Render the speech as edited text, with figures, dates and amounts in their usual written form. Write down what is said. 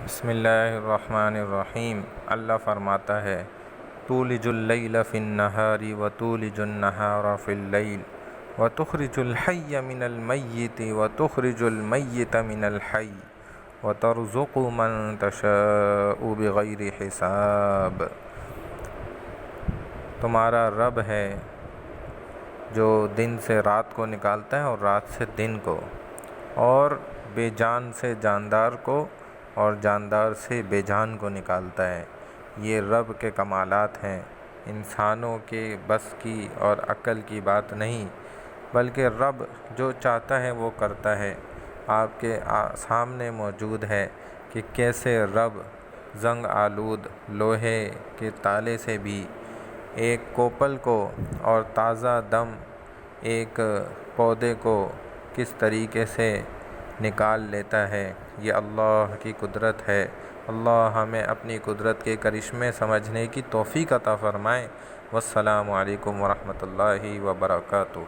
بسم اللہ الرحمن الرحیم۔ اللہ فرماتا ہے تولج اللیل فی النہار وتولج النہار فی اللیل وتخرج الحی من المیت وتخرج المیت من الحی وترزق من تشاء بغیر حساب۔ تمہارا رب ہے جو دن سے رات کو نکالتا ہے اور رات سے دن کو، اور بے جان سے جاندار کو اور جاندار سے بے جان کو نکالتا ہے۔ یہ رب کے کمالات ہیں، انسانوں کے بس کی اور عقل کی بات نہیں، بلکہ رب جو چاہتا ہے وہ کرتا ہے۔ آپ کے سامنے موجود ہے کہ کیسے رب زنگ آلود لوہے کے تالے سے بھی ایک کوپل کو اور تازہ دم ایک پودے کو کس طریقے سے نکال لیتا ہے۔ یہ اللہ کی قدرت ہے۔ اللہ ہمیں اپنی قدرت کے کرشمے سمجھنے کی توفیق عطا فرمائے۔ والسلام علیکم ورحمۃ اللہ وبرکاتہ۔